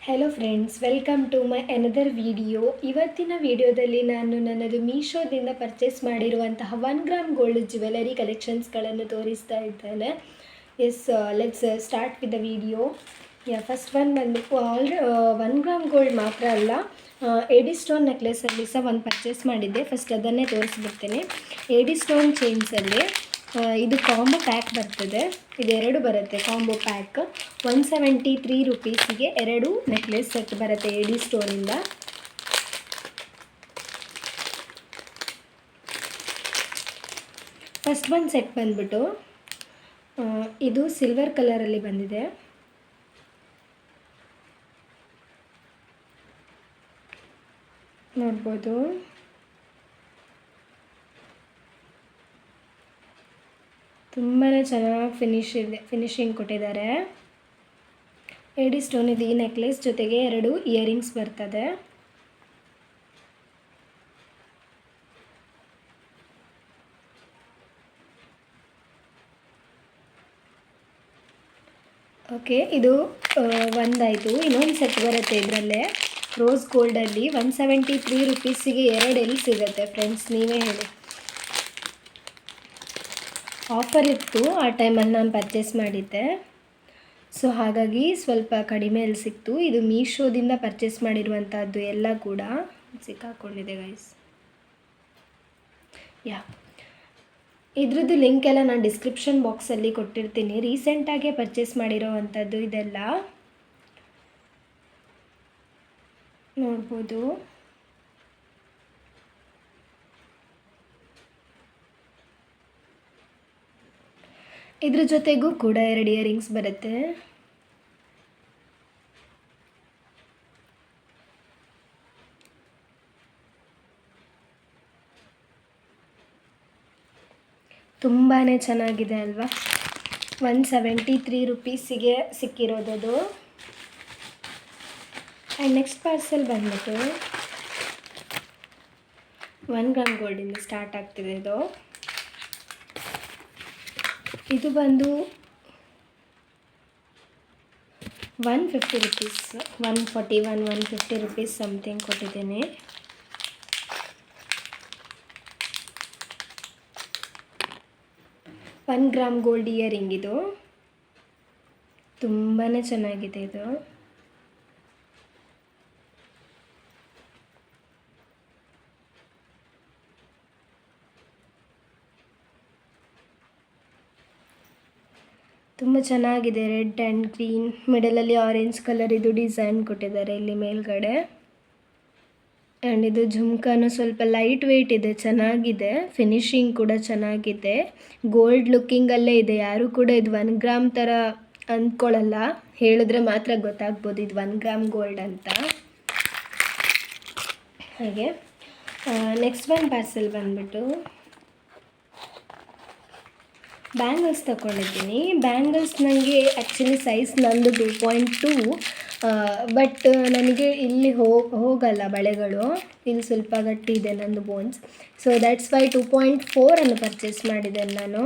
Hello friends, welcome to my another video. ಇವತ್ತಿನ ವಿಡಿಯೋದಲ್ಲಿ ನಾನು ನನ್ನದು ಮೀಶೋದಿಂದ ಪರ್ಚೇಸ್ ಮಾಡಿರುವಂತಹ 1 ಗ್ರಾಮ್ ಗೋಲ್ಡ್ ಜ್ಯುವೆಲರಿ ಕಲೆಕ್ಷನ್ಸ್ಗಳನ್ನು ತೋರಿಸ್ತಾ ಇದ್ದೇನೆ. Yes, let's start with the video. First one ಬಂದು 1 ಗ್ರಾಮ್ ಗೋಲ್ಡ್ ಮಾತ್ರ ಅಲ್ಲ, ಎಡಿ ಸ್ಟೋನ್ ನೆಕ್ಲೆಸಲ್ಲಿ ಸಹ ಒಂದು ಪರ್ಚೇಸ್ ಮಾಡಿದ್ದೆ. ಫಸ್ಟ್ ಅದನ್ನೇ ತೋರಿಸ್ಬಿಡ್ತೇನೆ. ಎಡಿ ಸ್ಟೋನ್ ಚೈನ್ಸಲ್ಲಿ ಇದು ಕಾಂಬೋ ಪ್ಯಾಕ್ ಬರ್ತದೆ. ಇದೆರಡು ಬರುತ್ತೆ ಕಾಂಬೋ ಪ್ಯಾಕ್. 173 ರುಪೀಸಿಗೆ 2 ನೆಕ್ಲೆಸ್ ಸೆಟ್ ಬರುತ್ತೆ ಎಡಿ ಸ್ಟೋನಿಂದ. ಫಸ್ಟ್ ಒಂದು ಸೆಟ್ ಬಂದ್ಬಿಟ್ಟು ಇದು ಸಿಲ್ವರ್ ಕಲರಲ್ಲಿ ಬಂದಿದೆ. ನೋಡ್ಬೋದು. ತುಂಬಾ ಚೆನ್ನಾಗಿ ಫಿನಿಶಿಂಗ್ ಕೊಟ್ಟಿದ್ದಾರೆ. ಎಡಿ ಸ್ಟೋನ್ ಇದೆ. ಈ ನೆಕ್ಲೆಸ್ ಜೊತೆಗೆ 2 ಇಯರಿಂಗ್ಸ್ ಬರ್ತದೆ. ಓಕೆ, ಇದು ಒಂದಾಯಿತು. ಇನ್ನೊಂದು ಸೆಟ್ ಬರುತ್ತೆ ಇದರಲ್ಲೇ ರೋಸ್ ಗೋಲ್ಡಲ್ಲಿ. 173 ರುಪೀಸಿಗೆ 2 ಎಲ್ಲಿ ಸಿಗುತ್ತೆ ಫ್ರೆಂಡ್ಸ್, ನೀವೇ ಹೇಳಿ. ಆಫರ್ ಇತ್ತು ಆ ಟೈಮಲ್ಲಿ ನಾನು ಪರ್ಚೇಸ್ ಮಾಡಿದ್ದೆ, ಸೊ ಹಾಗಾಗಿ ಸ್ವಲ್ಪ ಕಡಿಮೆಯಲ್ಲಿ ಸಿಕ್ತು. ಇದು ಮೀಶೋದಿಂದ ಪರ್ಚೇಸ್ ಮಾಡಿರುವಂಥದ್ದು ಎಲ್ಲ ಕೂಡ ಸಿಕ್ಕಾಕೊಂಡಿದೆ ಗೈಸ್. ಇದ್ರದ್ದು ಲಿಂಕ್ ಎಲ್ಲ ನಾನು ಡಿಸ್ಕ್ರಿಪ್ಷನ್ ಬಾಕ್ಸಲ್ಲಿ ಕೊಟ್ಟಿರ್ತೀನಿ. ರೀಸೆಂಟಾಗೆ ಪರ್ಚೇಸ್ ಮಾಡಿರೋವಂಥದ್ದು ಇದೆಲ್ಲ ನೋಡ್ಬೋದು. ಇದ್ರ ಜೊತೆಗೂ ಕೂಡ 2 ಇಯರಿಂಗ್ಸ್ ಬರುತ್ತೆ. ತುಂಬಾ ಚೆನ್ನಾಗಿದೆ ಅಲ್ವಾ. 173 ರುಪೀಸಿಗೆ ಸಿಕ್ಕಿರೋದದು. ಆ್ಯಂಡ್ ನೆಕ್ಸ್ಟ್ ಪಾರ್ಸೆಲ್ ಬಂದ್ಬಿಟ್ಟು 1 ಗ್ರಾಮ್ ಗೋಲ್ಡಿಂದ ಸ್ಟಾರ್ಟ್ ಆಗ್ತಿದೆ ಇದು. ಇದು ಬಂದು 150 ರುಪೀಸ್, 141, 150 ರುಪೀಸ್ ಸಮಥಿಂಗ್ ಕೊಟ್ಟಿದ್ದೀನಿ. ಒನ್ ಗ್ರಾಮ್ ಗೋಲ್ಡ್ ಇಯರಿಂಗ್ ಇದು. ತುಂಬಾ ಚೆನ್ನಾಗಿದೆ ಇದು. ತುಂಬ ಚೆನ್ನಾಗಿದೆ. ರೆಡ್ ಆ್ಯಂಡ್ ಗ್ರೀನ್, ಮಿಡಲಲ್ಲಿ ಆರೆಂಜ್ ಕಲರ್ ಇದು ಡಿಸೈನ್ ಕೊಟ್ಟಿದ್ದಾರೆ ಇಲ್ಲಿ ಮೇಲ್ಗಡೆ. ಆ್ಯಂಡ್ ಇದು ಝುಮ್ಕಾನು ಸ್ವಲ್ಪ ಲೈಟ್ ವೆಯ್ಟ್ ಇದೆ, ಚೆನ್ನಾಗಿದೆ. ಫಿನಿಶಿಂಗ್ ಕೂಡ ಚೆನ್ನಾಗಿದೆ. ಗೋಲ್ಡ್ ಲುಕ್ಕಿಂಗಲ್ಲೇ ಇದೆ. ಯಾರೂ ಕೂಡ ಇದು 1 ಗ್ರಾಮ್ ಥರ ಅಂದ್ಕೊಳ್ಳಲ್ಲ, ಹೇಳಿದ್ರೆ ಮಾತ್ರ ಗೊತ್ತಾಗ್ಬೋದು ಇದು 1 ಗ್ರಾಮ್ ಗೋಲ್ಡ್ ಅಂತ. ಹಾಗೆ ನೆಕ್ಸ್ಟ್ ಒಂದು ಪಾರ್ಸೆಲ್ ಬಂದ್ಬಿಟ್ಟು ಬ್ಯಾಂಗಲ್ಸ್ ತಗೊಂಡಿದ್ದೀನಿ. ಬ್ಯಾಂಗಲ್ಸ್ ನನಗೆ ಆ್ಯಕ್ಚುಲಿ ಸೈಜ್ ನಂದು 2.2, ಬಟ್ ನನಗೆ ಇಲ್ಲಿ ಹೋಗಲ್ಲ ಬಳೆಗಳು. ಇಲ್ಲಿ ಸ್ವಲ್ಪ ಗಟ್ಟಿ ಇದೆ ನಂದು ಬೋನ್ಸ್, ಸೊ ದ್ಯಾಟ್ಸ್ ವೈ 2.4 ಅನ್ನು ಪರ್ಚೇಸ್ ಮಾಡಿದ್ದೇನೆ ನಾನು.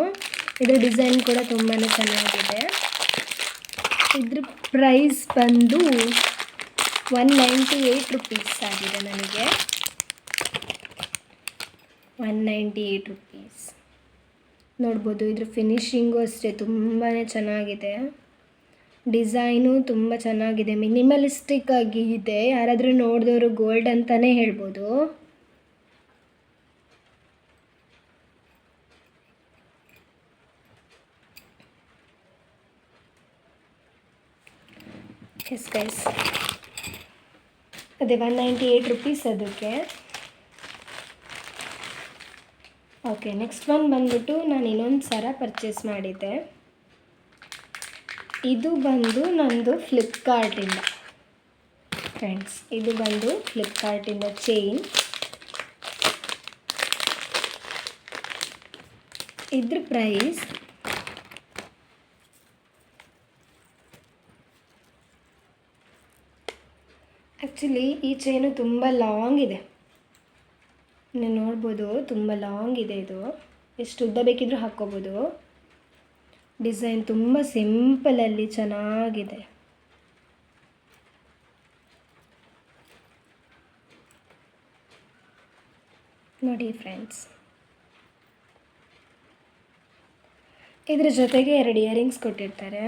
ಇದ್ರ ಡಿಸೈನ್ ಕೂಡ ತುಂಬಾ ಚೆನ್ನಾಗಿದೆ. ಇದ್ರ ಪ್ರೈಸ್ ಬಂದು 198 ರುಪೀಸ್ ಆಗಿದೆ ನನಗೆ. 198 ರುಪೀಸ್. ನೋಡ್ಬೋದು. ಇದ್ರ ಫಿನಿಶಿಂಗು ಅಷ್ಟೇ ತುಂಬಾ ಚೆನ್ನಾಗಿದೆ. ಡಿಸೈನು ತುಂಬ ಚೆನ್ನಾಗಿದೆ. ಮಿನಿಮಲಿಸ್ಟಿಕ್ ಆಗಿ ಇದೆ. ಯಾರಾದರೂ ನೋಡಿದವರು ಗೋಲ್ಡ್ ಅಂತಲೇ ಹೇಳ್ಬೋದು. ಎಸ್ ಗೈಸ್, ಅದೇ 198 ರುಪೀಸ್ ಅದಕ್ಕೆ. ಓಕೆ, ನೆಕ್ಸ್ಟ್ ಒನ್ ಬಂದ್ಬಿಟ್ಟು ನಾನು ಇನ್ನೊಂದು ಸರ ಪರ್ಚೇಸ್ ಮಾಡಿದ್ದೆ. ಇದು ಬಂದು ನಂದು ಫ್ಲಿಪ್ಕಾರ್ಟಿಂದ ಫ್ರೆಂಡ್ಸ್. ಇದು ಬಂದು ಫ್ಲಿಪ್ಕಾರ್ಟಿಂದ ಚೈನ್. ಇದ್ರ ಪ್ರೈಸ್ ಆ್ಯಕ್ಚುಲಿ ಈ ಚೈನು ತುಂಬ ಲಾಂಗ್ ಇದೆ. ನೀವು ನೋಡ್ಬೋದು, ತುಂಬ ಲಾಂಗ್ ಇದೆ ಇದು. ಎಷ್ಟು ಉದ್ದ ಬೇಕಿದ್ರೂ ಹಾಕ್ಕೋಬೋದು. ಡಿಸೈನ್ ತುಂಬ ಸಿಂಪಲಲ್ಲಿ ಚೆನ್ನಾಗಿದೆ. ನೋಡಿ ಫ್ರೆಂಡ್ಸ್, ಇದ್ರ ಜೊತೆಗೆ 2 ಇಯರಿಂಗ್ಸ್ ಕೊಟ್ಟಿರ್ತಾರೆ.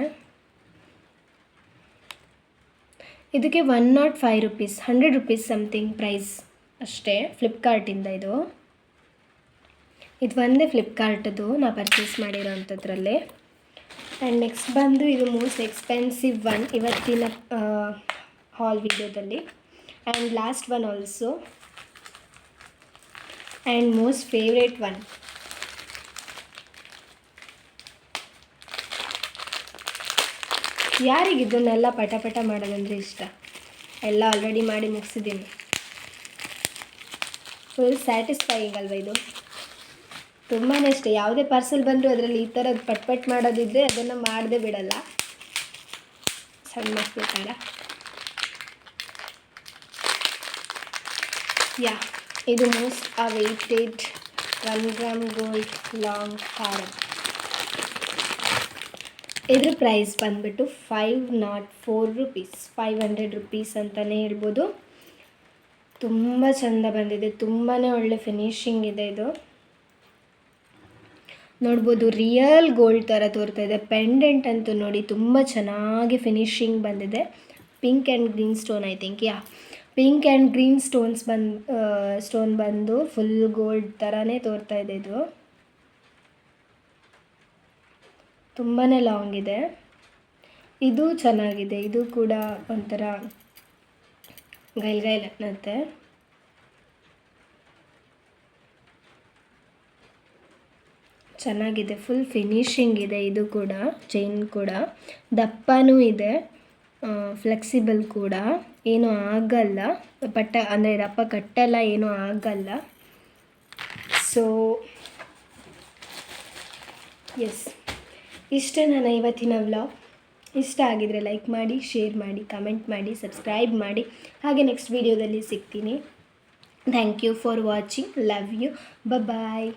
ಇದಕ್ಕೆ 105 ರುಪೀಸ್, 100 ರುಪೀಸ್ ಸಮಥಿಂಗ್ ಪ್ರೈಸ್ ಅಷ್ಟೇ ಫ್ಲಿಪ್ಕಾರ್ಟಿಂದ. ಇದು ಒಂದೇ ಫ್ಲಿಪ್ಕಾರ್ಟದು ನಾ ಪರ್ಚೇಸ್ ಮಾಡಿರೋ ಅಂಥದ್ರಲ್ಲಿ. ಆ್ಯಂಡ್ ನೆಕ್ಸ್ಟ್ ಬಂದು ಇದು ಮೋಸ್ಟ್ ಎಕ್ಸ್ಪೆನ್ಸಿವ್ ಒನ್ ಇವತ್ತಿನ ಹಾಲ್ ವಿಡಿಯೋದಲ್ಲಿ. And last one also, and most favourite one. ಯಾರಿಗೆ ಇದನ್ನೆಲ್ಲ ಪಟ ಮಾಡೋದಂದರೆ ಇಷ್ಟ? ಎಲ್ಲ ಆಲ್ರೆಡಿ ಮಾಡಿ ಮುಗಿಸಿದ್ದೀನಿ. ಫುಲ್ ಸ್ಯಾಟಿಸ್ಫೈಯಿಂಗ್ ಅಲ್ವ ಇದು? ತುಂಬಾ ಇಷ್ಟ. ಯಾವುದೇ ಪಾರ್ಸೆಲ್ ಬಂದರೂ ಅದರಲ್ಲಿ ಈ ಥರದ್ದು ಪಟ್ ಮಾಡೋದಿದ್ದರೆ ಅದನ್ನು ಮಾಡದೆ ಬಿಡಲ್ಲ. ಸಣ್ಣ ಮಕ್ಕಳು ಥರ. ಇದು most awaited 1 gram gold long ಹಾರ. ಇದ್ರ ಪ್ರೈಸ್ ಬಂದುಬಿಟ್ಟು 504 ರುಪೀಸ್, 500 ರುಪೀಸ್ ಅಂತಲೇ ಹೇಳ್ಬೋದು. ತುಂಬ ಚೆಂದ ಬಂದಿದೆ, ತುಂಬಾ ಒಳ್ಳೆ ಫಿನಿಶಿಂಗ್ ಇದೆ. ಇದು ನೋಡ್ಬೋದು, ರಿಯಲ್ ಗೋಲ್ಡ್ ಥರ ತೋರ್ತಾ ಇದೆ. ಪೆಂಡೆಂಟ್ ಅಂತೂ ನೋಡಿ ತುಂಬ ಚೆನ್ನಾಗಿ ಫಿನಿಶಿಂಗ್ ಬಂದಿದೆ. Pink and green stone, I think pink and green stone ಬಂದು ಫುಲ್ ಗೋಲ್ಡ್ ಥರನೇ ತೋರ್ತಾ ಇದೆ. ತುಂಬಾ ಲಾಂಗ್ ಇದೆ. ಇದು ಚೆನ್ನಾಗಿದೆ. ಇದು ಕೂಡ ಒಂಥರ ಗೈಲ್ ಅನ್ನತ್ತೆ. ಚೆನ್ನಾಗಿದೆ, ಫುಲ್ ಫಿನಿಶಿಂಗ್ ಇದೆ. ಇದು ಕೂಡ ಚೈನ್ ಕೂಡ ದಪ್ಪನೂ ಇದೆ, ಫ್ಲೆಕ್ಸಿಬಲ್ ಕೂಡ, ಏನೂ ಆಗಲ್ಲ. ಅಂದರೆ ದಪ್ಪ ಕಟ್ಟಲ್ಲ, ಏನೂ ಆಗಲ್ಲ. ಸೊ ಎಸ್, ಇಷ್ಟೇ ನನ್ನ ಇವತ್ತಿನ ವ್ಲಾಗ್. ಇಷ್ಟ ಆಗಿದರೆ ಲೈಕ್ ಮಾಡಿ, ಶೇರ್ ಮಾಡಿ, ಕಮೆಂಟ್ ಮಾಡಿ, ಸಬ್ಸ್ಕ್ರೈಬ್ ಮಾಡಿ. ಹಾಗೆ ನೆಕ್ಸ್ಟ್ ವೀಡಿಯೋದಲ್ಲಿ ಸಿಗ್ತೀನಿ. Thank you for watching. Love you. Bye.